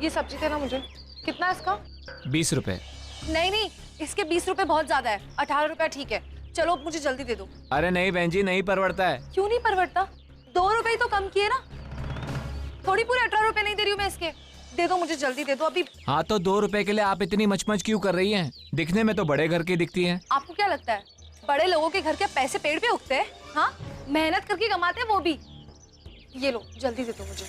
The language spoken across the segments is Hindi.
ये सब्जी देना मुझे। कितना है इसका? 20 रुपए। नहीं नहीं, इसके 20 रुपए बहुत ज्यादा है, 18 रुपया ठीक है। चलो मुझे जल्दी दे दो। अरे नहीं बहन जी, नहीं परवड़ता है। क्यों नहीं परवड़ता? 2 रुपए तो कम किए ना, थोड़ी पूरे 18 रुपए नहीं दे रही हूँ मैं इसके। दे दो मुझे, जल्दी दे दो अभी। हाँ तो 2 रुपए के लिए आप इतनी मचमच क्यों कर रही हैं? दिखने में तो बड़े घर की दिखती हैं। आपको क्या लगता है बड़े लोगों के घर के पैसे पेड़ पे उगते हैं? हाँ, मेहनत करके कमाते हैं वो भी। ये लो जल्दी दे दो मुझे।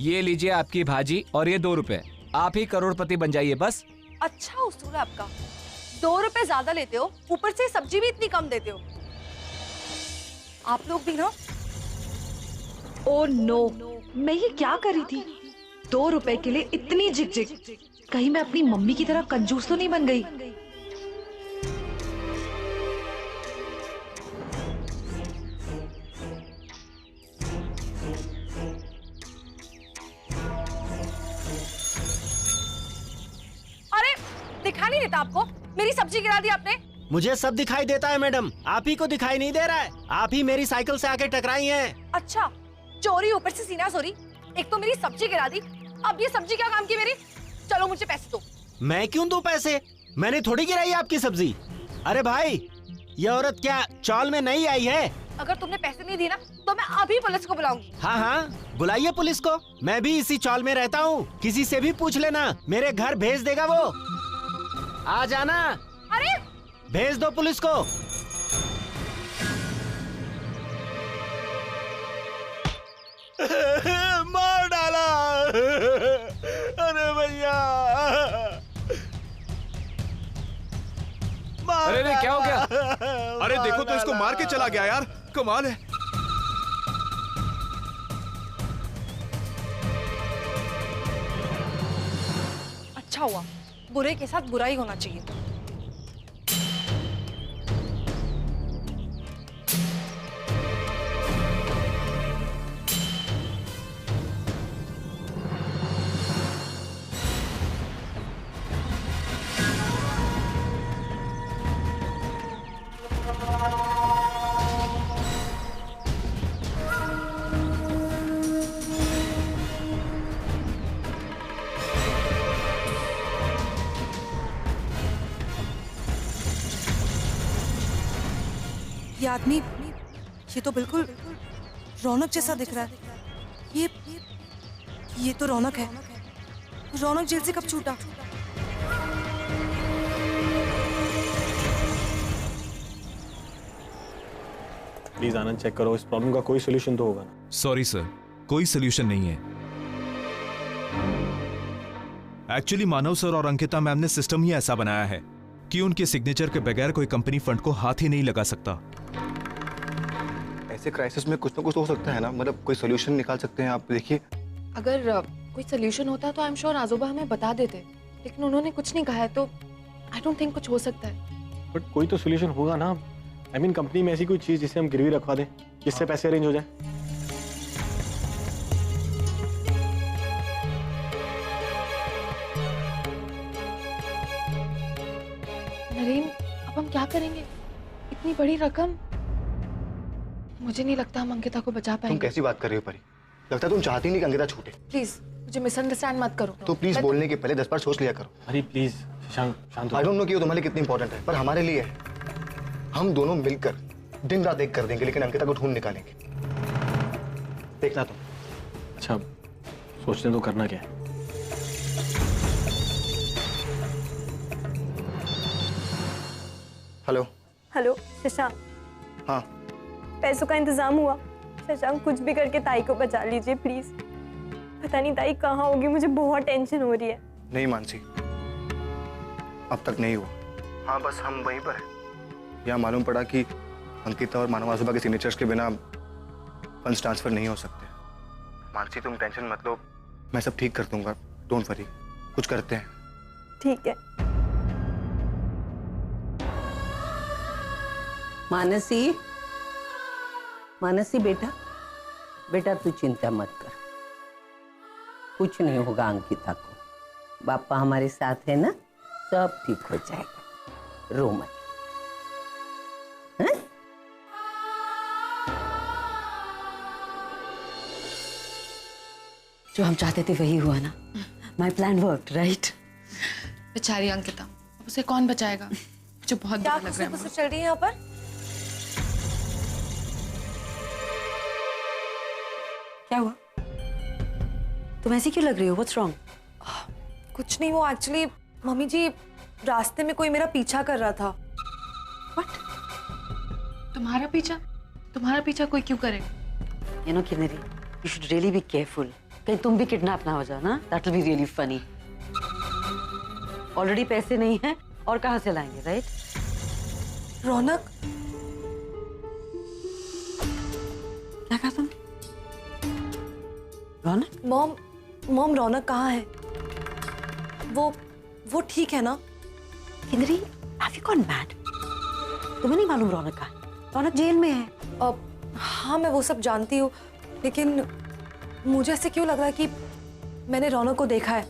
ये लीजिए आपकी भाजी और ये 2 रुपए। आप ही करोड़पति बन जाइए बस। अच्छा उसूल है आपका। 2 रुपए ज्यादा लेते हो, ऊपर से सब्जी भी इतनी कम देते हो। आप लोग भी ना। ओह नो, मैं ये क्या कर रही थी? 2 रुपए के लिए इतनी झिकझिक। कहीं मैं अपनी मम्मी की तरह कंजूस तो नहीं बन गई? अरे दिखा नहीं देता आपको? मेरी सब्जी गिरा दी आपने। मुझे सब दिखाई देता है मैडम, आप ही को दिखाई नहीं दे रहा है। आप ही मेरी साइकिल से आके टकराई हैं। अच्छा, चोरी ऊपर से सीना चोरी। एक तो मेरी सब्जी गिरा दी, अब ये सब्जी क्या काम की मेरी? चलो मुझे पैसे दो। मैं क्यों दूं पैसे? मैंने थोड़ी गिराई आपकी सब्जी। अरे भाई, ये औरत क्या चौल में नहीं आई है? अगर तुमने पैसे नहीं दिए ना तो मैं अभी पुलिस को बुलाऊंगी। हाँ हाँ, बुलाइए पुलिस को। मैं भी इसी चौल में रहता हूँ, किसी से भी पूछ लेना, मेरे घर भेज देगा वो। आ जाना। अरे भेज दो पुलिस को। मार डाला। अरे भैया, अरे नहीं, क्या हो गया? अरे देखो तो इसको मार के चला गया यार, कमाल है। अच्छा हुआ, बुरे के साथ बुरा ही होना चाहिए। ये आदमी, ये तो बिल्कुल रौनक जैसा दिख रहा है। ये तो रौनक है। रौनक जेल से कब छूटा? प्लीज आनंद चेक करो, इस प्रॉब्लम का कोई सोल्यूशन तो होगा ना। सॉरी सर, कोई सोल्यूशन नहीं है। एक्चुअली मानव सर और अंकिता मैम ने सिस्टम ही ऐसा बनाया है कि उनके सिग्नेचर के बगैर कोई कंपनी फंड को हाथ ही नहीं लगा सकता। ऐसे क्राइसिस में कुछ ना कुछ तो हो सकता है ना, मतलब कोई सोल्यूशन निकाल सकते हैं। आप देखिए, अगर कोई सोल्यूशन होता तो आई एम श्योर आजोबा हमें बता देते, लेकिन उन्होंने कुछ नहीं कहा है, तो आई डोंट थिंक कुछ हो सकता है। बट कोई तो सोल्यूशन होगा ना। आई मीन कंपनी में ऐसी कोई चीज जिसे हम गिरवी रखवा दें, जिससे पैसे अरेंज हो जाए। नरेन, अब हम क्या करेंगे? इतनी बड़ी रकम, मुझे नहीं लगता हम अंकिता को बचा तुम पाएंगे। कैसी बात कर रही हो परी? लगता है तुम चाहती नहीं कि अंकिता छूटे। प्लीज मुझे मिसअंडरस्टैंड मत करो। तो प्लीज बोलने के पहले 10 बार सोच लिया करो। अरे प्लीज शशांक, शांत हो। आई डोंट नो कि वो तुम्हारे लिए कितनी इंपॉर्टेंट है, पर हमारे लिए है। हम दोनों मिलकर दिन रात एक कर देंगे, लेकिन अंकिता को ढूंढ निकालेंगे। देखना तुम। अच्छा, सोचने तो करना क्या है। हेलो। हेलो शशांक। हाँ, पैसों का इंतजाम हुआ? शशांक कुछ भी करके ताई को बचा लीजिए प्लीज। पता नहीं ताई कहाँ होगी, मुझे बहुत टेंशन हो रही है। नहीं मानसी, अब तक नहीं हुआ। हाँ, बस हम वहीं पर हैं। यहाँ मालूम पड़ा कि अंकिता और मानव आजोबा के सिग्नेचर्स के बिना फंड्स ट्रांसफर नहीं हो सकते। मानसी तुम टेंशन मत लो, मैं सब ठीक कर दूंगा। डोंट वरी, कुछ करते हैं। ठीक है। मानसी, मानसी बेटा, बेटा तू चिंता मत कर, कुछ नहीं होगा अंकिता को। पापा हमारे साथ है ना, सब ठीक हो जाएगा, रो मत। हैं? जो हम चाहते थे वही हुआ ना। My plan work, right? बेचारी अंकिता, अब उसे कौन बचाएगा? मुझे बहुत क्या बुरा लग रहा है। कुछ चल रही है यहाँ पर? क्या हुआ? तुम ऐसी क्यों लग रही हो? What's wrong? कुछ नहीं, वो एक्चुअली मम्मी जी रास्ते में कोई मेरा पीछा कर रहा था। What? तुम्हारा पीछा? तुम्हारा पीछा कोई क्यों करेगा? You know, Kinnari, you should really be careful. कहीं तुम भी किडनैप ना हो जाओ ना। That will be really funny. Already पैसे नहीं हैं और कहाँ से लाएंगे, राइट? रौनक, क्या कहा तुम? रौनक? मॉम रौनक कहाँ है? वो ठीक है ना? Kinnari, have you gone mad? तुम्हें नहीं मालूम रौनक का? रौनक जेल में है। हाँ, मैं वो सब जानती हूँ, लेकिन मुझे ऐसे क्यों लग रहा है कि मैंने रौनक को देखा है।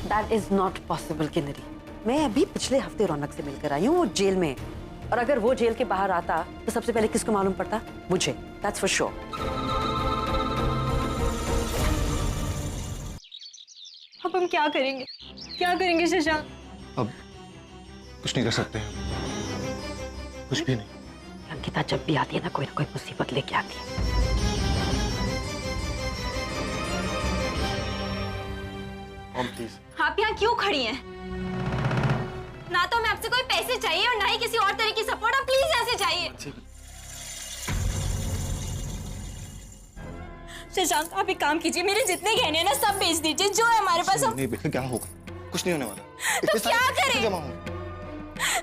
That is not possible, Kinnari. मैं अभी पिछले हफ्ते रौनक से मिलकर आई हूँ, वो जेल में है। और अगर वो जेल के बाहर आता तो सबसे पहले किसको मालूम पड़ता? मुझे। That's for sure. अब हम क्या करेंगे? क्या करेंगे शशांक? अब कुछ नहीं कर सकते, कुछ भी नहीं। अंकिता जब भी आती है ना कोई मुसीबत लेके आती है। प्लीज। आप यहाँ क्यों खड़ी हैं? ना तो हमें आपसे कोई पैसे चाहिए और ना ही किसी और तरह की सपोर्ट। आप प्लीज ऐसे जाइए। शशांक, आप एक काम कीजिए, मेरे जितने गहने हैं ना सब बेच दीजिए, जो है हमारे पास। नहीं बेटा, क्या होगा? कुछ नहीं होने वाला। तो क्या करें?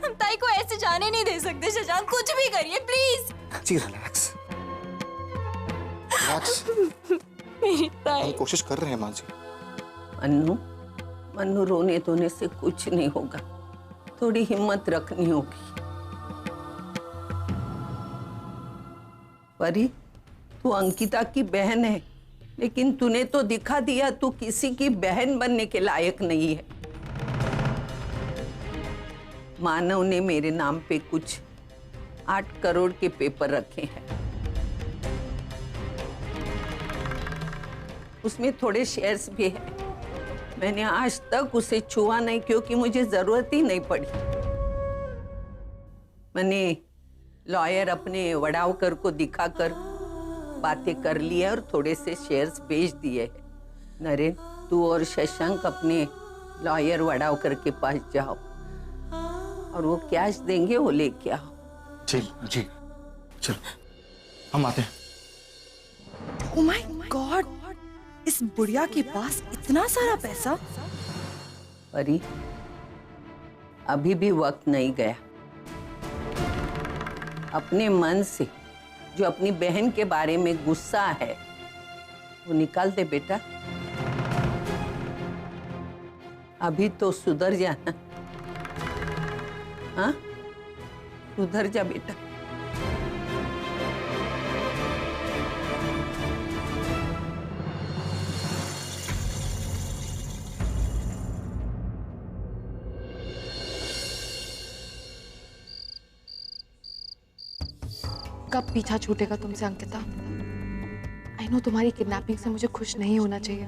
हम ताई को ऐसे जाने नहीं दे सकते शशांक, कुछ भी करिए प्लीज। Ji relax, relax. मेरी ताई। हम कोशिश कर रहे हैं माँ जी। मन्नू, रोने धोने से कुछ नहीं होगा, थोड़ी हिम्मत रखनी होगी। परी, तू अंकिता की बहन है, लेकिन तूने तो दिखा दिया तू किसी की बहन बनने के लायक नहीं है। मानव ने मेरे नाम पे कुछ 8 करोड़ के पेपर रखे हैं, उसमें थोड़े शेयर्स भी हैं। मैंने आज तक उसे छुआ नहीं क्योंकि मुझे जरूरत ही नहीं पड़ी। मैंने लॉयर अपने वडावकर को दिखाकर बातें कर ली है और थोड़े से शेयर्स बेच दिए हैं। नरेन, तू और शशांक अपने लॉयर वडावकर के पास जाओ और वो कैश देंगे, वो लेके आओ। जी जी, चलो हम आते हैं। ओह माय गॉड, इस बुढ़िया के पास इतना सारा पैसा। परी, अभी भी वक्त नहीं गया। अपने मन से जो अपनी बहन के बारे में गुस्सा है वो निकाल दे बेटा। अभी तो सुधर जाना। हाँ, सुधर जा बेटा। कब पीछा छूटेगा तुमसे अंकिता? आई नो तुम्हारी किडनैपिंग से मुझे खुश नहीं होना चाहिए,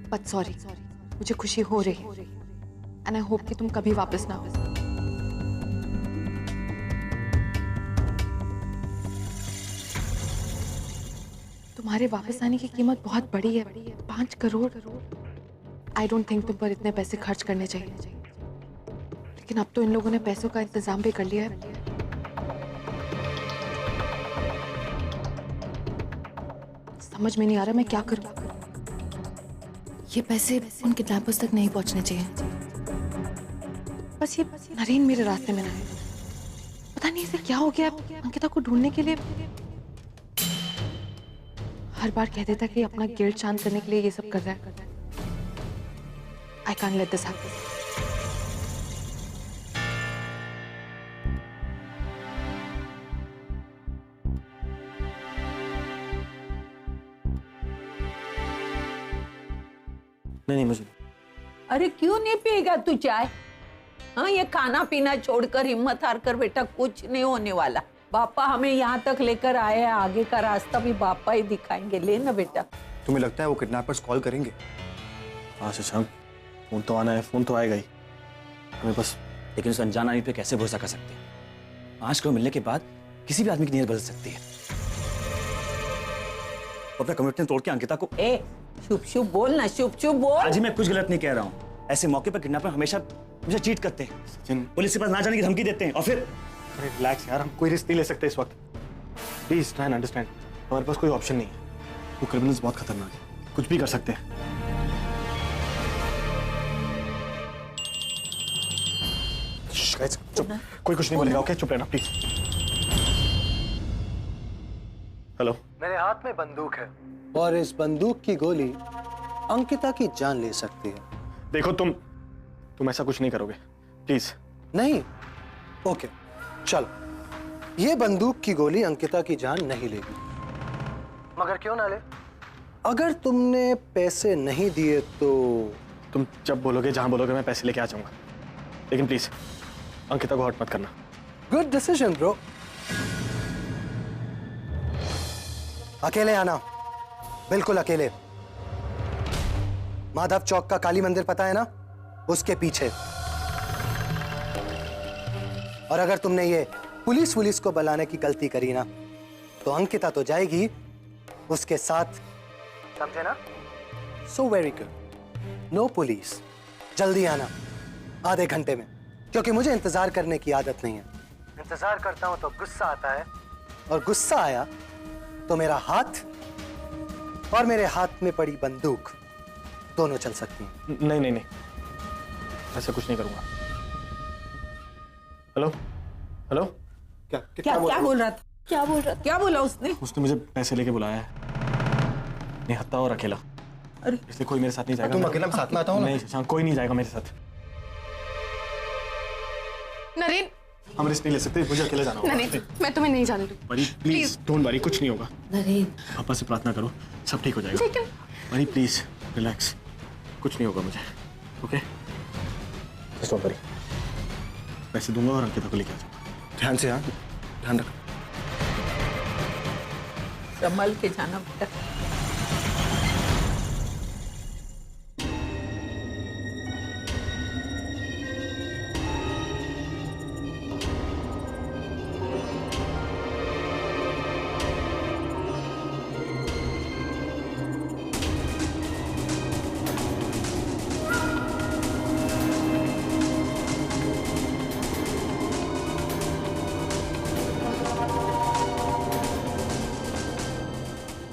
बट सॉरी, मुझे खुशी हो रही है एंड आई होप कि तुम कभी वापस ना आओ। तुम्हारे वापस आने की कीमत बहुत बड़ी है, 5 करोड़। आई डोंट थिंक तुम पर इतने पैसे खर्च करने चाहिए, लेकिन अब तो इन लोगों ने पैसों का इंतजाम भी कर लिया है। समझ में नहीं आ रहा मैं क्या करूं। ये पैसे उन किडनैपर्स तक नहीं पहुंचने चाहिए। बस ये नरेन मेरे रास्ते में ना है। पता नहीं इसे क्या हो गया, अंकिता को ढूंढने के लिए हर बार कह देता कि अपना गिल्ट शांत करने के लिए ये सब कर रहा है। I can't let this happen. नहीं मुझे। अरे क्यों नहीं पिएगा तू चाय? हाँ, ये खाना पीना छोड़कर हिम्मत हार कर बेटा, कुछ नहीं होने वाला। पापा हमें यहाँ तक लेकर आए हैं, आगे का रास्ता भी पापा ही दिखाएंगे। ले ना बेटा। तुम्हें लगता है वो किडनैपर्स कॉल करेंगे? हाँ शशांक, फोन तो आना है, फोन तो आएगा ही हमें बस। लेकिन उस अनजान आदमी पे कैसे भरोसा कर सकते हैं? 5 करोड़ मिलने के बाद किसी भी आदमी की नीयत बदल सकती है। अपना कमिटमेंट तोड़ के अंकिता को। ए शुभ शुभ बोल ना, शुभ शुभ बोल। आज ही मैं कुछ गलत नहीं कह रहा हूँ। ऐसे मौके पर किडनैपर हमेशा मुझे चीट करते हैं, सचिन पुलिस के पास ना जाने की धमकी देते हैं और फिर। अरे रिलैक्स यार, हम कोई रिस्क नहीं ले सकते इस वक्त। प्लीज ट्राई एंड अंडरस्टैंड, हमारे पास कोई ऑप्शन नहीं है। वो क्रिमिनल्स बहुत खतरनाक है, कुछ भी कर सकते हैं। Guys, चुप, कोई कुछ नहीं बोलेगा, ओके? चुप रहना प्लीज। हेलो। मेरे हाथ में बंदूक है और इस बंदूक की गोली अंकिता की जान ले सकती है। देखो तुम ऐसा कुछ नहीं करोगे, प्लीज। नहीं? ओके चलो, ये बंदूक की गोली अंकिता की जान नहीं लेगी। मगर क्यों ना ले? अगर तुमने पैसे नहीं दिए तो। तुम जब बोलोगे, जहां बोलोगे, मैं पैसे लेके आ जाऊंगा। लेकिन प्लीज अंकिता को हर्ट मत करना। Good decision bro. अकेले आना, बिल्कुल अकेले। माधव चौक का काली मंदिर पता है ना, उसके पीछे। और अगर तुमने ये पुलिस को बुलाने की गलती करी ना, तो अंकिता तो जाएगी उसके साथ, समझे ना? So very good, no police. जल्दी आना, आधे घंटे में, क्योंकि मुझे इंतजार करने की आदत नहीं है। इंतजार करता हूं तो गुस्सा आता है, और गुस्सा आया तो मेरा हाथ और मेरे हाथ में पड़ी बंदूक दोनों चल सकती हैं। नहीं, ऐसा कुछ नहीं करूंगा। Hello hello. क्या बोल रहा था? क्या बोला उसने? उसने मुझे पैसे लेके बुलाया है, निहत्था और अकेला। अरे इसलिए कोई मेरे साथ नहीं जाएगा। तुम अकेला साथ में आता हो ना? नहीं शशांक, कोई नहीं जाएगा मेरे साथ। नरेन, हम रिस्क नहीं ले सकते, मुझे अकेले जाना होगा। नरेन, मैं तुम्हें नहीं जाने दूंगी। परी प्लीज डोंट वरी, कुछ नहीं होगा। नरेन, पापा से प्रार्थना करो, सब ठीक हो जाएगा। लेकिन परी प्लीज रिलैक्स, कुछ नहीं होगा मुझे, ओके? जस्ट डोंट वरी, पैसे दूंगा और अंकिता को लेके आ जाऊंगा। ध्यान से, हाँ ध्यान रख। संभल के जाना बेटा।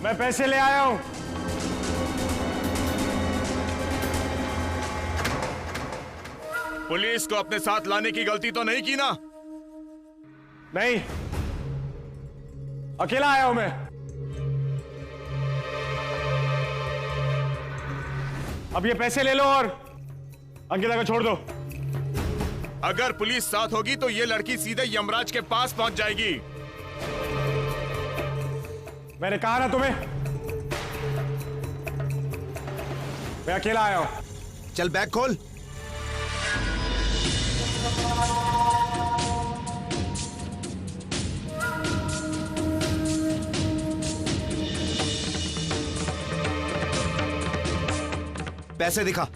मैं पैसे ले आया हूं। पुलिस को अपने साथ लाने की गलती तो नहीं की ना? नहीं, अकेला आया हूं मैं। अब ये पैसे ले लो और अंकिता को छोड़ दो। अगर पुलिस साथ होगी तो ये लड़की सीधे यमराज के पास पहुंच जाएगी। मैंने कहा ना तुम्हें, मैं अकेला आया हूं। चल बैग खोल। पैसे दिखा।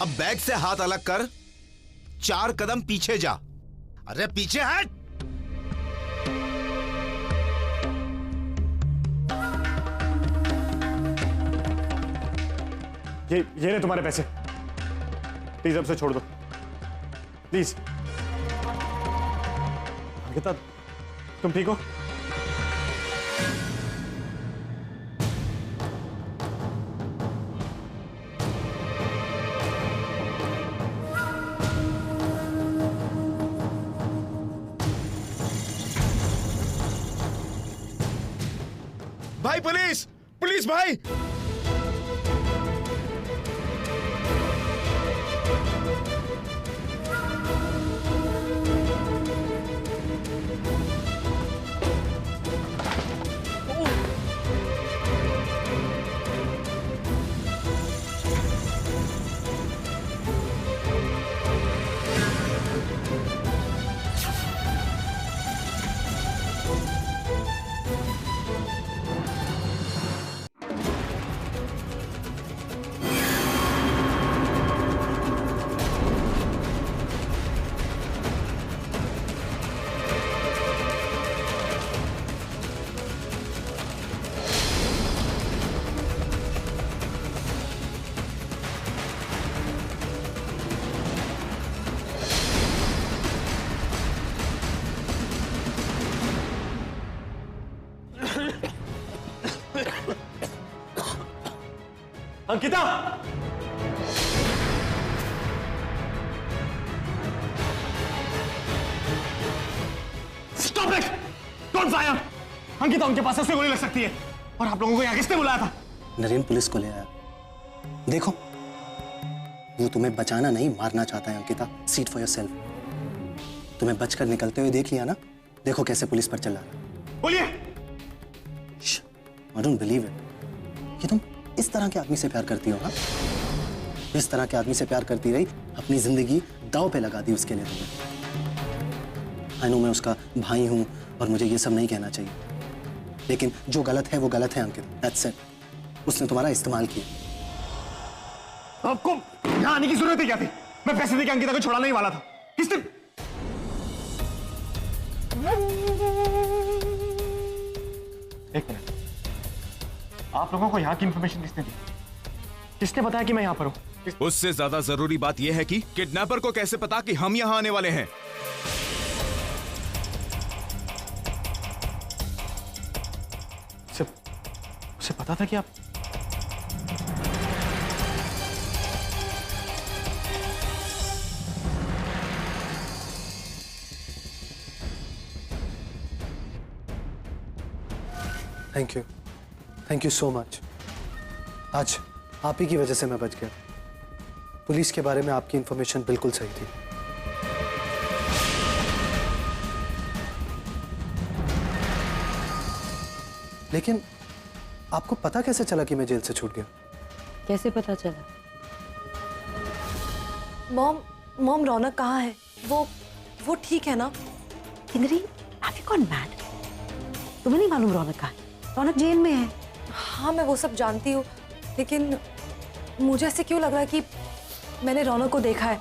अब बैग से हाथ अलग कर, 4 कदम पीछे जा। अरे पीछे हट। ये ले तुम्हारे पैसे, प्लीज अब से छोड़ दो, प्लीज। अंकिता, तुम ठीक हो? भाई पुलिस, पुलिस भाई। Ankita! Stop it! Don't fire! Ankita, उनके पास से गोली लग सकती है। और आप लोगों को यहाँ किसने बुलाया था? नरेन पुलिस को ले आया। देखो, वो तुम्हें बचाना नहीं मारना चाहता है अंकिता। Seat for yourself. तुम्हें बचकर निकलते हुए देख लिया ना, देखो कैसे पुलिस पर चला रहा। बोलिए। I don't believe it कि तुम इस तरह के आदमी से प्यार करती हो। हाँ, इस तरह के आदमी से प्यार करती रही, अपनी जिंदगी दांव पे लगा दी उसके लिए तुमने। आई नो मैं उसका भाई हूं और मुझे ये सब नहीं कहना चाहिए, लेकिन जो गलत है वो गलत है अंकित। That's it. उसने तुम्हारा इस्तेमाल किया। आपको यहाँ आने की जरूरत ही क्या थी? मैं पैसे देकर अंकिता को छुड़ाने ही वाला था। किसने? एक मिनट, आप लोगों को यहाँ की इंफॉर्मेशन किसने दी? किसने बताया कि मैं यहाँ पर हूँ? उससे ज्यादा जरूरी बात यह है कि किडनैपर को कैसे पता कि हम यहाँ आने वाले हैं? उसे पता था कि आप थैंक यू सो मच। आज आप ही की वजह से मैं बच गया। पुलिस के बारे में आपकी इंफॉर्मेशन बिल्कुल सही थी। लेकिन आपको पता कैसे चला कि मैं जेल से छूट गया? कैसे पता चला? मॉम रौनक कहाँ है? वो ठीक है ना? Kinnari, have you gone mad? तुम्हें नहीं मालूम रौनक कहाँ है? रौनक जेल में है। हाँ, मैं वो सब जानती हूँ, लेकिन मुझे ऐसे क्यों लग रहा है कि मैंने रौनक को देखा है।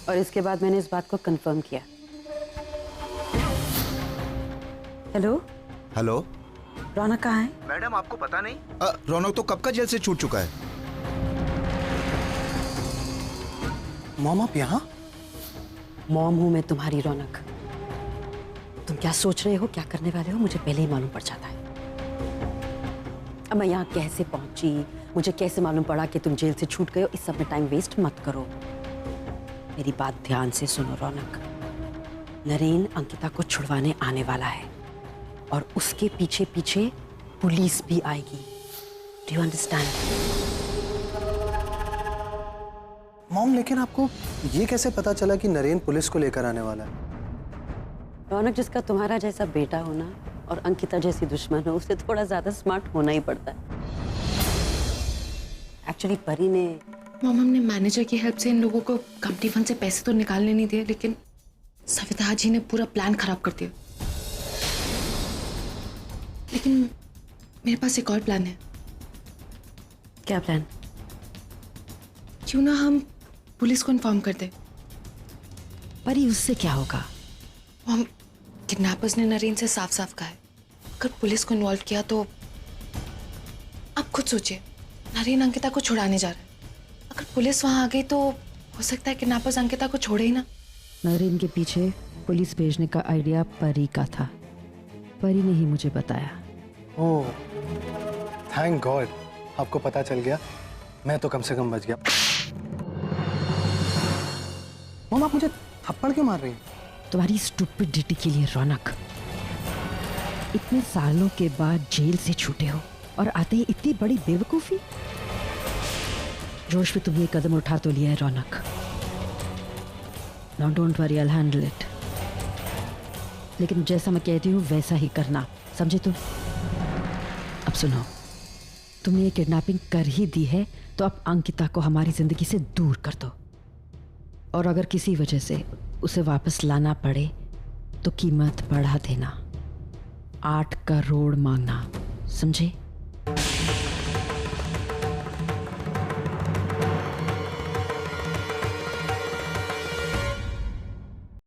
और इसके बाद मैंने इस बात को कंफर्म किया। हेलो हेलो, रौनक कहाँ है? मैडम आपको पता नहीं? रौनक तो कब का जेल से छूट चुका है। मॉम आप यहाँ? मॉम हूं मैं तुम्हारी रौनक। तुम क्या सोच रहे हो, क्या करने वाले हो, मुझे पहले ही मालूम पड़ जाता है। अब मैं यहाँ कैसे पहुंची, मुझे कैसे मालूम पड़ा कि तुम जेल से छूट गए हो, इस सब में टाइम वेस्ट मत करो। मेरी बात ध्यान से सुनो रौनक। नरेन अंकिता को छुड़वाने आने वाला है और उसके पीछे पीछे पुलिस भी आएगी। Do you understand? मॉम, लेकिन आपको ये कैसे पता चला कि नरेन पुलिस को लेकर आने वाला है? रौनक, जिसका तुम्हारा जैसा बेटा होना और अंकिता जैसी दुश्मन हो, उसे थोड़ा ज्यादा स्मार्ट होना ही पड़ता है। एक्चुअली परी ने मॉम, हमने मैनेजर की हेल्प से इन लोगों को कंपनी फंड से पैसे तो निकालने नहीं दिए, लेकिन सविता जी ने पूरा प्लान खराब कर दिया। लेकिन मेरे पास एक और प्लान है। क्या प्लान? क्यों ना हम पुलिस को इन्फॉर्म कर दे। परी, उससे क्या होगा? हम किडनैपर्स ने नरेन से साफ साफ कहा है, अगर पुलिस को इन्वॉल्व किया तो आप खुद सोचिए, नरेन अंकिता को छुड़ाने जा रहा है। अगर पुलिस वहां आ गई तो हो सकता है किडनैपर्स अंकिता को छोड़े ही ना। नरेन के पीछे पुलिस भेजने का आइडिया परी का था। परी ने ही मुझे बताया। ओह, थैंक गॉड आपको पता चल गया। मैं तो कम से कम बच गया। मॉम, आप मुझे थप्पड़ क्यों मार रही हैं? तुम्हारी स्टूपिडिटी के लिए रौनक। इतने सालों के बाद जेल से छूटे हो और आते ही इतनी बड़ी बेवकूफी। जोश में तुम ये कदम उठा तो लिया है Raunak. Now don't worry, I will handle it. लेकिन जैसा मैं कहती हूँ वैसा ही करना, समझे तुम? अब सुनो, तुमने ये किडनैपिंग कर ही दी है तो अब अंकिता को हमारी जिंदगी से दूर कर दो। और अगर किसी वजह से उसे वापस लाना पड़े तो कीमत बढ़ा देना। 8 करोड़ मांगना, समझे?